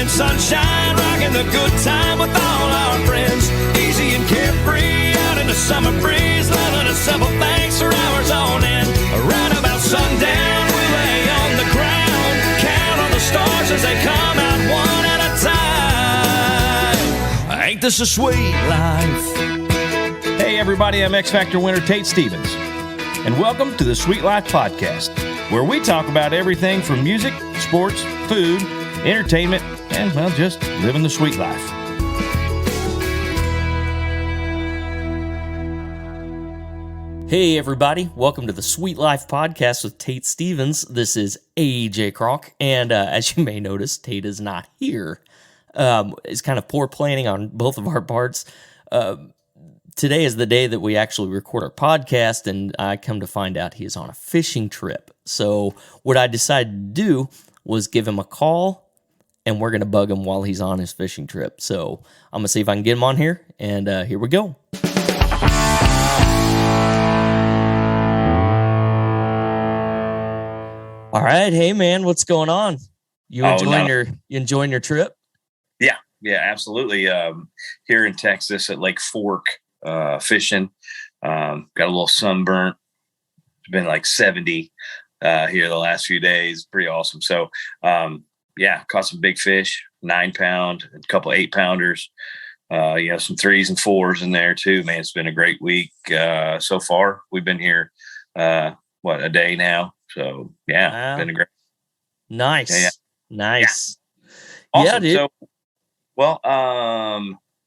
morning sunshine, rocking the good time with all our friends. Easy and carefree, out in the summer breeze, loving a simple things for hours on end. Right about sundown, we lay on the ground, count on the stars as they come out one at a time. Ain't this a sweet life? Hey everybody, I'm X Factor winner Tate Stevens, and welcome to the Sweet Life Podcast, where we talk about everything from music, sports, food, entertainment, and, well, just living the sweet life. Hey everybody, welcome to the Sweet Life Podcast with Tate Stevens. This is AJ Kroc, and as you may notice, Tate is not here. It's kind of poor planning on both of our parts. Today is the day that we actually record our podcast, and I come to find out he is on a fishing trip. So what I decided to do was give him a call, and we're going to bug him while he's on his fishing trip. So I'm going to see if I can get him on here, and here we go. All right. Hey, man, what's going on? You enjoying your trip? Yeah, absolutely. Here in Texas at Lake Fork, fishing. Got a little sunburnt. It's been like 70 here the last few days. Pretty awesome. So, caught some big fish, 9-pound, a couple 8-pounders. Some 3s and 4s in there too. Man, it's been a great week so far. We've been here, a day now. So Wow. Been a great. Nice. Nice. Awesome. Yeah, dude. So,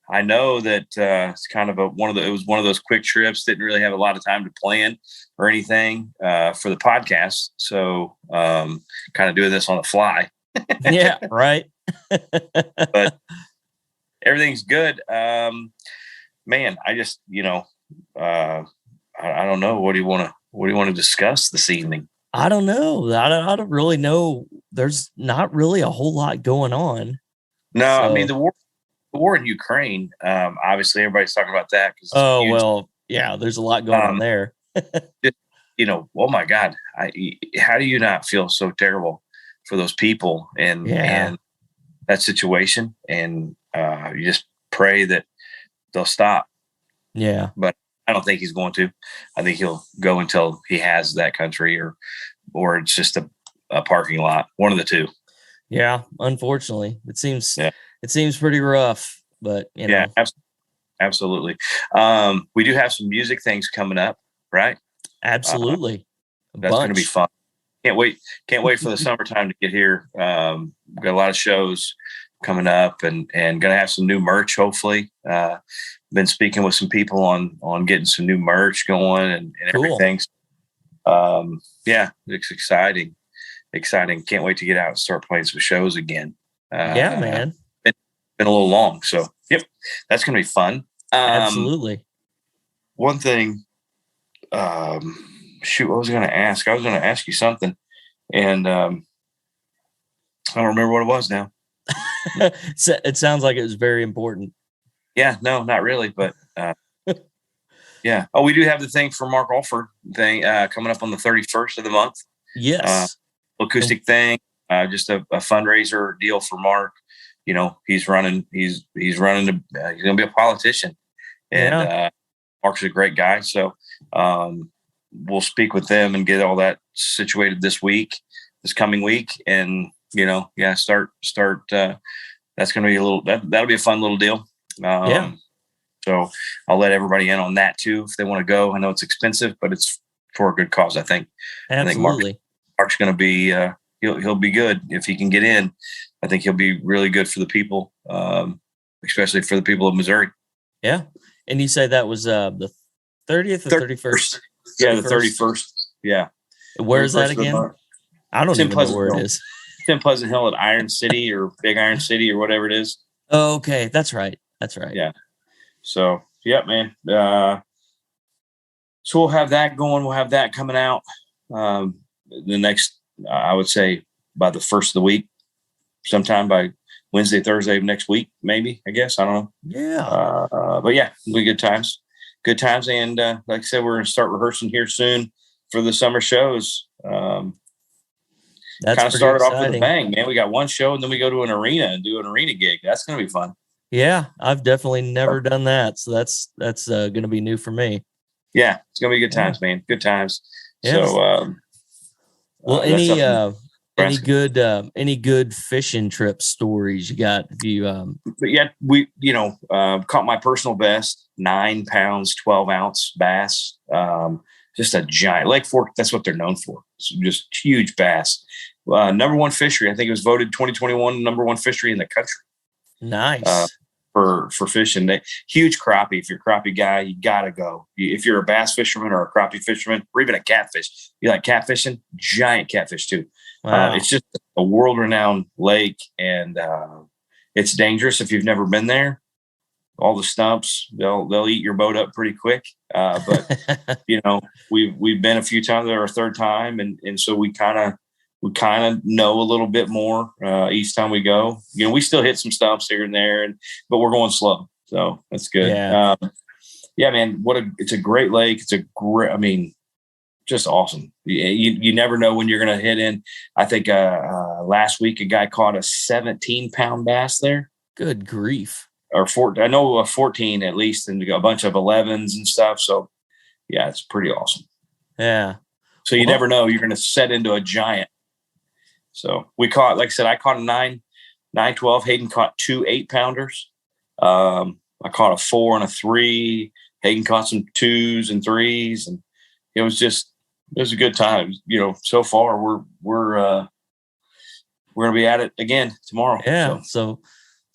I know that it's kind of it was one of those quick trips. Didn't really have a lot of time to plan or anything for the podcast. So kind of doing this on the fly. Yeah, right. But everything's good. Man, I just, I don't know. What do you want to discuss this evening? I don't know. I don't really know. There's not really a whole lot going on. No, So, I mean, the war in Ukraine, obviously everybody's talking about that. There's a lot going on there. Oh my God, how do you not feel so terrible for those people and that situation? And you just pray that they'll stop. Yeah. But I don't think he's going to. I think he'll go until he has that country or it's just a parking lot, one of the two. Yeah, unfortunately, it seems pretty rough, but Yeah, absolutely. We do have some music things coming up, right? Absolutely. That's going to be fun. Can't wait for the summertime to get here. Got a lot of shows coming up and going to have some new merch, hopefully. Been speaking with some people on getting some new merch going and everything. It's exciting. Can't wait to get out and start playing some shows again. Man. It's been a little long. So, that's going to be fun. Absolutely. One thing, what was I going to ask? I was going to ask you something, and I don't remember what it was now. It sounds like it was very important. Yeah, no, not really, but yeah. Oh, we do have the thing for Mark Alford thing coming up on the 31st of the month. Yes. Acoustic thing, just a fundraiser deal for Mark. He's going to be a politician, and Mark's a great guy. So we'll speak with them and get all that situated this coming week, and start. That's going to be that'll be a fun little deal. So I'll let everybody in on that too if they want to go. I know it's expensive, but it's for a good cause. I think. Absolutely. I think Mark's going to be he'll be good if he can get in. I think he'll be really good for the people, especially for the people of Missouri. Yeah, and you say that was the 30th or 31st? Yeah, the 31st. Yeah. Where is that again? I don't even know where it is. It's in Pleasant Hill at Iron City or Big Iron City or whatever it is. Oh, okay, that's right. Yeah. So, man. So we'll have that going. We'll have that coming out. The next, I would say by the first of the week, sometime by Wednesday, Thursday of next week, maybe, I guess. I don't know. Yeah. But it'll be good times. And like I said, we're going to start rehearsing here soon for the summer shows. That's kind of pretty started off with a exciting. bang, man. We got one show and then we go to an arena and do an arena gig. That's going to be fun. Yeah, I've definitely never done that, so that's going to be new for me. Yeah, it's going to be good times, man. Good times. Yes. So, well, that's any good fishing trip stories you got? If you but yeah, we caught my personal best 9 pounds 12 ounce bass. Just a giant Lake Fork. That's what they're known for. It's just huge bass. Number one fishery. I think it was voted 2021 number one fishery in the country. Nice. For fishing. Huge crappie. If you're a crappie guy, you gotta go. If you're a bass fisherman or a crappie fisherman, or even a catfish, you like catfishing, giant catfish too. Wow. It's just a world-renowned lake, and it's dangerous if you've never been there. All the stumps, they'll eat your boat up pretty quick. But we've been a few times. Our third time, and so we kind of know a little bit more each time we go. We still hit some stumps here and there, but we're going slow, so that's good. Yeah, man. It's a great lake. It's just awesome. You never know when you're going to hit in. I think last week a guy caught a 17-pound bass there. Good grief. Or 14, I know a 14 at least, and a bunch of 11s and stuff. So yeah, it's pretty awesome. Yeah. So you never know, you're going to set into a giant. So we caught, like I said, I caught a 9-12. Hayden caught 2 8-pounders. I caught a 4 and a 3. Hayden caught some 2s and 3s, and it was a good time. So far we're going to be at it again tomorrow. Yeah. So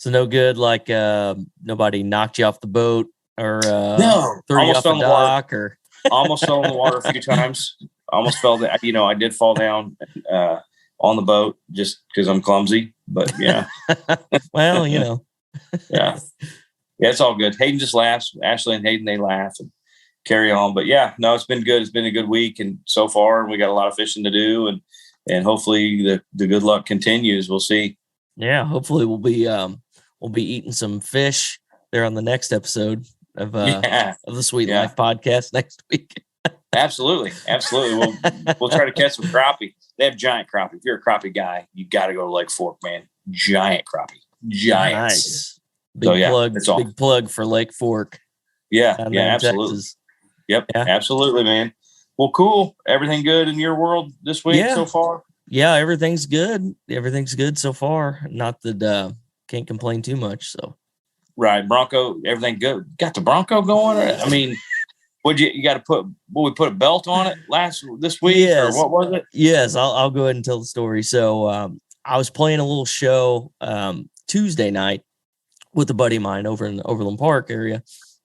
no good. Like nobody knocked you off the boat or no, threw you off the dock or almost fell in the water a few times. Almost fell down. I did fall down on the boat just because I'm clumsy. But yeah. Well, yeah, it's all good. Hayden just laughs. Ashley and Hayden, they laugh and carry on. But yeah, no, it's been good. It's been a good week, and so far we got a lot of fishing to do, and hopefully the good luck continues. We'll see. Yeah, hopefully we'll be eating some fish there on the next episode of the Sweet Life podcast next week. Absolutely. We'll try to catch some crappie. They have giant crappie. If you're a crappie guy, you got to go to Lake Fork, man. Giant crappie, giants. Nice. Big plug for Lake Fork. Yeah, absolutely. Texas. Yep, absolutely, man. Well, cool. Everything good in your world this week so far? Yeah, everything's good. Everything's good so far. Not that can't complain too much. So, right, Bronco, everything good. Got the Bronco going? I mean, you got to we put a belt on it this week? Yes. Or what was it? Yes, I'll go ahead and tell the story. So, I was playing a little show Tuesday night with a buddy of mine over in the Overland Park area,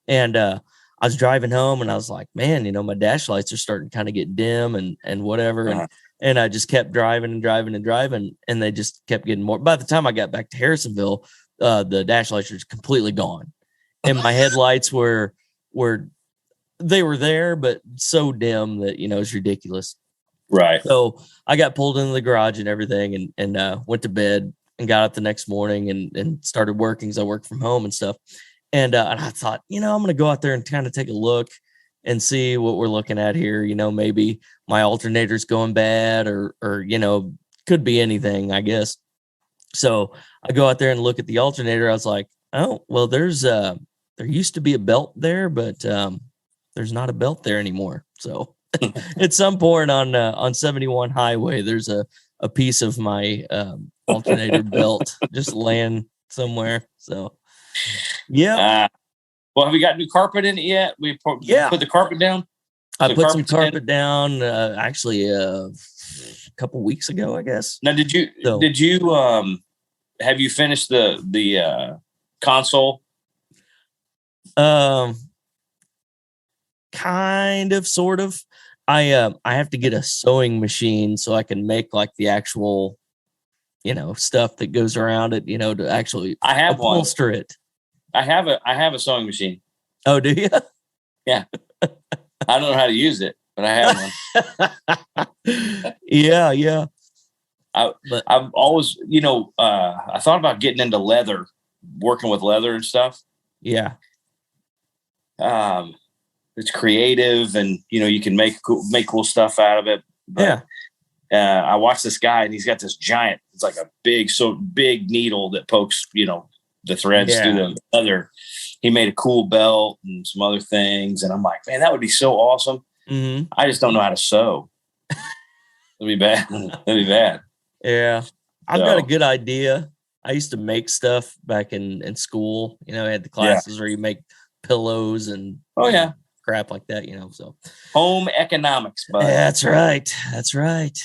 and I was driving home, and I was like, man, my dash lights are starting to kind of get dim and whatever, and I just kept driving, and they just kept getting more. By the time I got back to Harrisonville, the dash lights were completely gone, and my headlights were they were there, but so dim that it's ridiculous. Right. So I got pulled into the garage and everything, and went to bed and got up the next morning and started working because I work from home and stuff. And I thought, I'm going to go out there and kind of take a look and see what we're looking at here. Maybe my alternator's going bad or could be anything, I guess. So I go out there and look at the alternator. I was like, oh, well, there used to be a belt there, but there's not a belt there anymore. So at some point on 71 highway, there's a piece of my alternator belt just laying somewhere. So yeah. Well, have we got new carpet in it yet? We put the carpet down. I put some carpet down actually a couple weeks ago, I guess. Now, did you have you finished the console? Kind of, sort of. I have to get a sewing machine so I can make like the actual, stuff that goes around it, to actually upholster it. I have a sewing machine. Oh, do you? Yeah. I don't know how to use it, but I have one. Yeah. I've always, I thought about getting into leather, working with leather and stuff. Yeah. It's creative, and you can make cool stuff out of it. But I watched this guy, and he's got this giant. It's like a big needle that pokes, the threads through the leather. He made a cool belt and some other things, and I'm like, man, that would be so awesome. Mm-hmm. I just don't know how to sew. It'd be bad. That'd be bad. Yeah, I've got a good idea. I used to make stuff back in school. I had the classes where you make pillows and crap like that. So home economics, bud. That's right. That's right.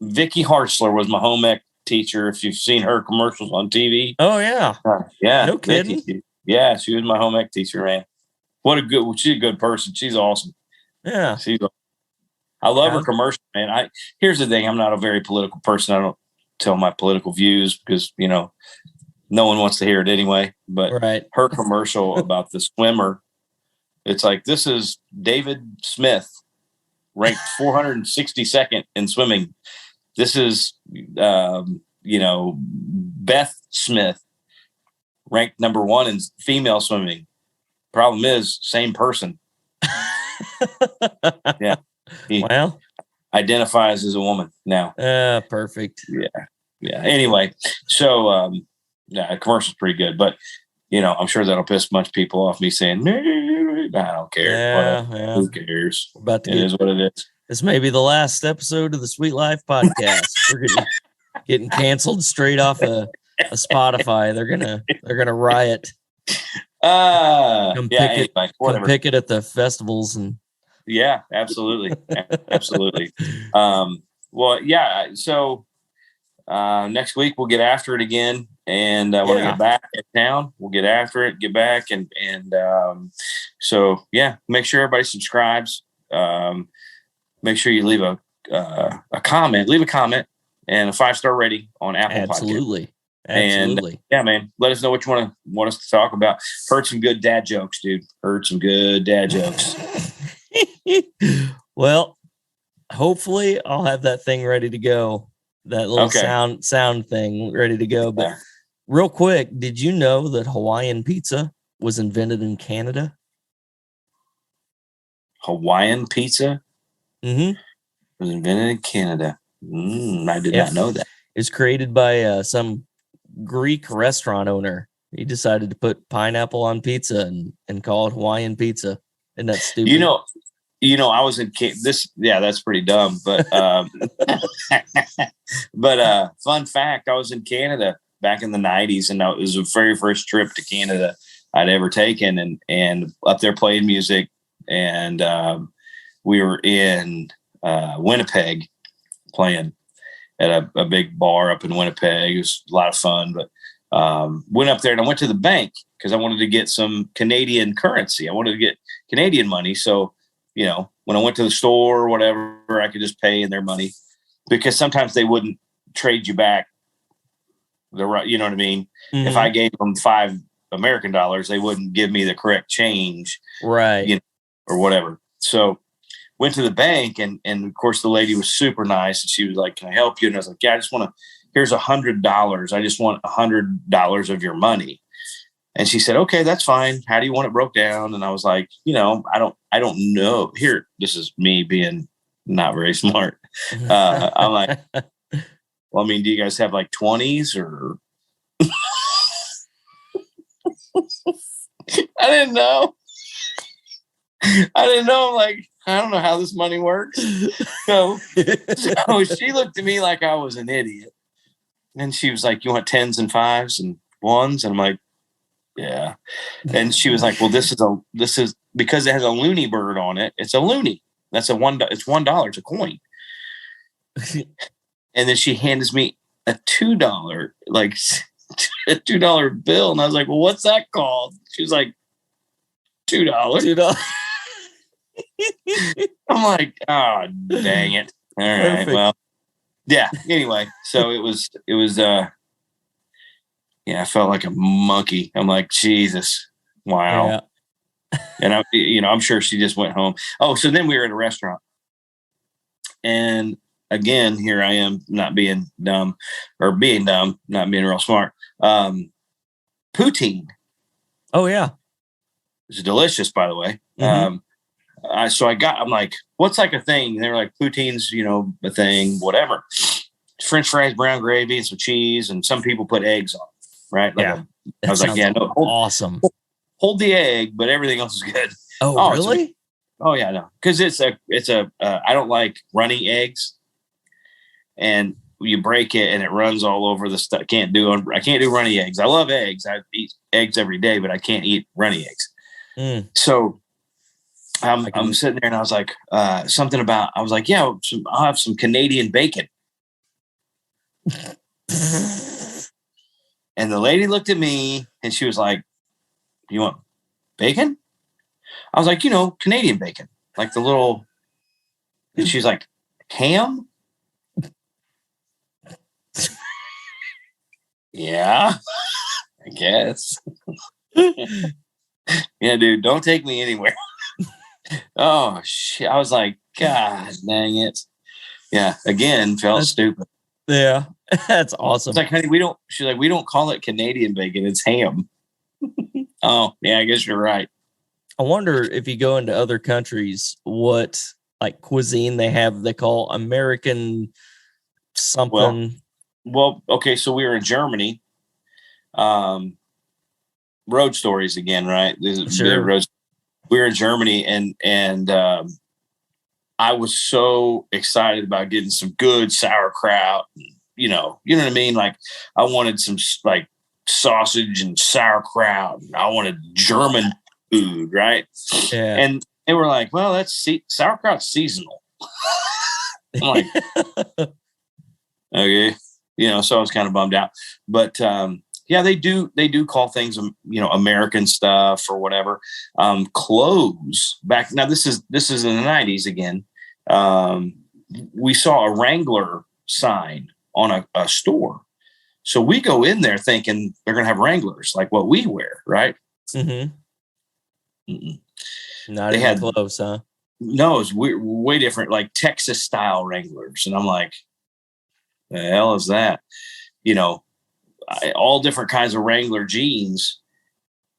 Vicky Hartzler was my home ec teacher. If you've seen her commercials on TV. Oh yeah, yeah. No kidding. Vicky, yeah, she was my home ec teacher, man. She's a good person. She's awesome. Yeah, I love her commercial, man. Here's the thing: I'm not a very political person. I don't tell my political views because no one wants to hear it anyway. But her commercial about the swimmer, it's like, this is David Smith, ranked 462nd in swimming. This is Beth Smith, ranked number 1 in female swimming. Problem is, same person. Yeah. He identifies as a woman now. Perfect. Yeah. Anyway, so the commercial's pretty good, but I'm sure that'll piss a bunch of people off, me saying, I don't care. Yeah. Who cares? It is what it is. This may be the last episode of the Sweet Life podcast. We're getting canceled straight off a Spotify. They're gonna riot. Come pick it at the festivals and. Yeah, absolutely. Absolutely. Well, yeah. So next week we'll get after it again. And when I get back in town, we'll get after it, get back. And so, yeah, make sure everybody subscribes. Make sure you leave a comment, and a 5-star rating on Apple Podcasts. Absolutely. And yeah, man, let us know what you want us to talk about. Heard some good dad jokes, dude. Well, hopefully I'll have that thing ready to go. That little sound thing ready to go. But real quick, did you know that Hawaiian pizza was invented in Canada? Hawaiian pizza? Mm-hmm. Was invented in Canada. I did not know that. It's created by some Greek restaurant owner. He decided to put pineapple on pizza and call it Hawaiian pizza. Isn't that stupid? I was in this. Yeah, that's pretty dumb. But but fun fact: I was in Canada back in the '90s, and it was the very first trip to Canada I'd ever taken, and up there playing music, and we were in Winnipeg playing at a big bar up in Winnipeg. It was a lot of fun, but went up there and I went to the bank because I wanted to get some Canadian currency. I wanted to get Canadian money. So, when I went to the store or whatever, I could just pay in their money because sometimes they wouldn't trade you back you know what I mean? Mm-hmm. If I gave them $5 American, they wouldn't give me the correct change. Right. Or whatever. So went to the bank and of course the lady was super nice and she was like, "Can I help you?" And I was like, "Yeah, I just want here's $100. I just want $100 of your money." And she said, "Okay, that's fine. How do you want it broke down?" And I was like, I don't know. Here, this is me being not very smart. I'm like, well, I mean, do you guys have like 20s or? I didn't know. I'm like, I don't know how this money works. So she looked at me like I was an idiot. And she was like, "You want 10s and 5s and 1s?" And I'm like, "Yeah." And she was like, "Well, this is because it has a loony bird on it. It's a loony. It's $1. It's a coin." And then she hands me a $2, like a $2 bill. And I was like, "Well, what's that called?" She was like, $2. $2. I'm like, "Oh, dang it." All right. Perfect. Well, yeah. Anyway, so it was I felt like a monkey. I'm like, Jesus. Wow. Yeah. And I'm sure she just went home. Oh, so then we were at a restaurant. And again, here I am not being dumb, not being real smart. Poutine. Oh yeah. It's delicious, by the way. Mm-hmm. I'm like, what's like a thing? And they were like, poutine's, a thing, whatever. French fries, brown gravy, and some cheese, and some people put eggs on, right? Like I was like, yeah, no, awesome. Hold the egg, but everything else is good. Oh, really? Oh yeah, no, because it's a I don't like runny eggs, and you break it and it runs all over the stuff. I can't do runny eggs. I love eggs. I eat eggs every day, but I can't eat runny eggs. So I'm sitting there and I was like, I was like, yeah, I'll have some Canadian bacon. And the lady looked at me and she was like, you want bacon? I was like, Canadian bacon, like the little, and she's like, ham? Yeah, I guess. Yeah, dude, don't take me anywhere. Oh, shit. I was like, God dang it. Yeah, again, felt stupid. Yeah, that's awesome. It's like, honey, she's like, we don't call it Canadian bacon. It's ham. Oh, yeah, I guess you're right. I wonder if you go into other countries, what like cuisine they have, they call American something. Well, okay. So we were in Germany, road stories again, right? Sure. We were in Germany and I was so excited about getting some good sauerkraut. You know what I mean? Like I wanted some like sausage and sauerkraut. I wanted German food, right? Yeah. And they were like, well, sauerkraut's seasonal. I'm like, okay. So I was kind of bummed out, but, yeah, they do call things, American stuff or whatever. Clothes back now. This is in the 90s again. We saw a Wrangler sign on a store. So we go in there thinking they're going to have Wranglers like what we wear. Right. Mm-hmm. Not they even had close, huh? No, it's way different, like Texas style Wranglers. And I'm like, the hell is that? All different kinds of Wrangler jeans.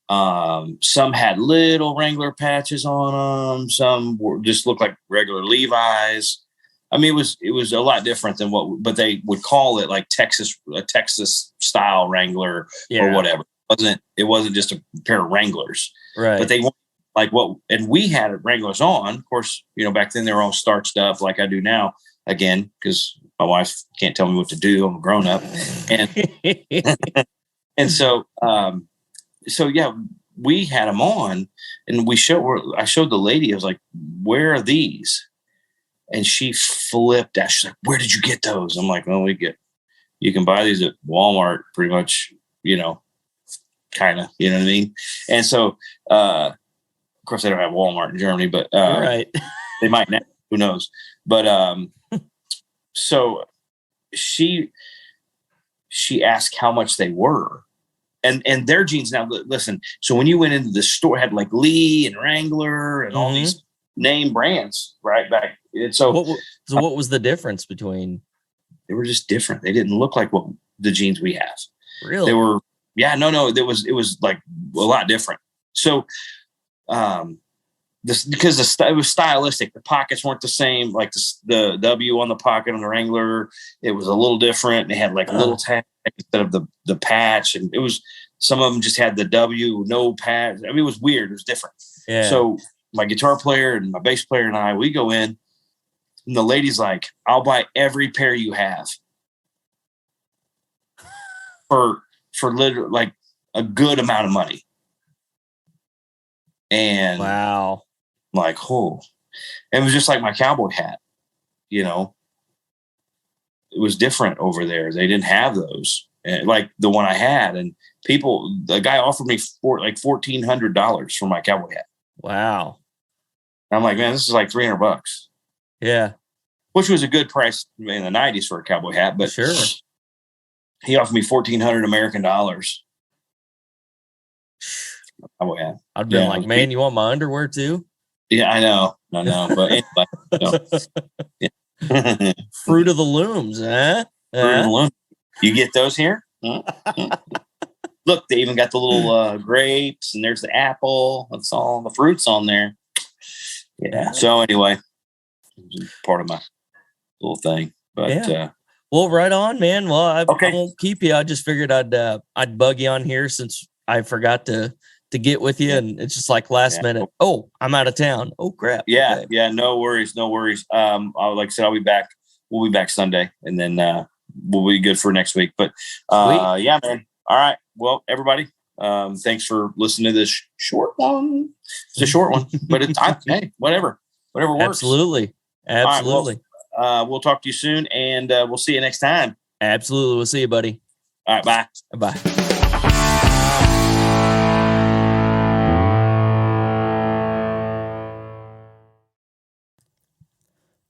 Some had little Wrangler patches on them. Some just looked like regular Levi's. I mean, it was a lot different than but they would call it like a Texas style Wrangler or whatever. It wasn't just a pair of Wranglers, right? But they like and we had Wranglers on. Of course, back then they were all starched up like I do now. Again, because my wife can't tell me what to do. I'm a grown up, and and so yeah, we had them on, and I showed the lady. I was like, "Where are these?" And she flipped out. She's like, "Where did you get those?" I'm like, "Well, you can buy these at Walmart, pretty much, kind of, you know what I mean?" And so, of course, they don't have Walmart in Germany, but right, they might now. Who knows? But so she asked how much they were. And their jeans now, listen, so when you went into the store, it had like Lee and Wrangler and all these name brands, right? Back. And so what was the difference between? They were just different. They didn't look like what the jeans we have. Really? They were, yeah, no, it was like a lot different. So, because it was stylistic. The pockets weren't the same. Like the W on the pocket on the Wrangler, it was a little different. They had like a little tag instead of the patch, and it was some of them just had the W, no patch. I mean, it was weird. It was different. Yeah. So my guitar player and my bass player and I, we go in, and the lady's like, "I'll buy every pair you have for literally like a good amount of money." And wow. I'm like, oh, it was just like my cowboy hat, it was different over there. They didn't have those, like the one I had. And the guy offered me $1,400 for my cowboy hat. Wow. And I'm like, man, this is like $300. Yeah. Which was a good price in the 90s for a cowboy hat, but sure. He offered me $1,400 American dollars. Cowboy hat. I'd been like, man, you want my underwear too? Yeah, I know. But anyway, yeah. Fruit of the looms, huh? Fruit of the looms. You get those here? Look, they even got the little grapes, and there's the apple. That's all the fruits on there. Yeah. So anyway, part of my little thing, but well, right on, man. Well, I okay. won't keep you. I just figured I'd bug you on here since I forgot to get with you, and it's just like last minute. Oh, I'm out of town. Oh crap. Yeah, okay. yeah. No worries. Like I said, I'll be back. We'll be back Sunday, and then we'll be good for next week. But yeah, man. All right. Well, everybody, thanks for listening to this short one. It's a short one, but it's hey, whatever works. Absolutely. Right, well, we'll talk to you soon, and we'll see you next time. Absolutely. We'll see you, buddy. All right. Bye. Bye.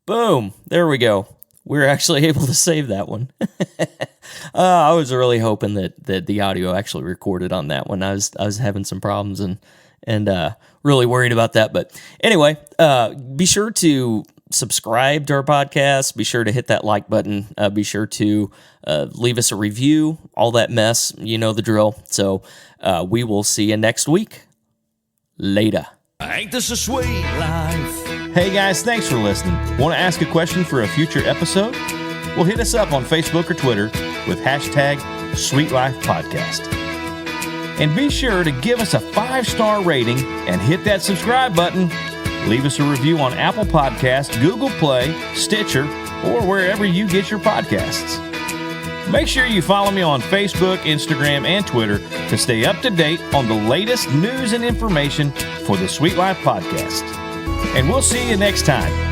Boom. There we go. We're actually able to save that one. I was really hoping that the audio actually recorded on that one. I was having some problems and really worried about that. But anyway, be sure to subscribe to our podcast. Be sure to hit that like button. Be sure to leave us a review. All that mess, you know the drill. So we will see you next week. Later. Ain't this a sweet life? Hey guys, thanks for listening. Want to ask a question for a future episode? Well, hit us up on Facebook or Twitter with hashtag Sweet Life Podcast. And be sure to give us a 5-star rating and hit that subscribe button. Leave us a review on Apple Podcasts, Google Play, Stitcher, or wherever you get your podcasts. Make sure you follow me on Facebook, Instagram, and Twitter to stay up to date on the latest news and information for the Sweet Life Podcast. And we'll see you next time.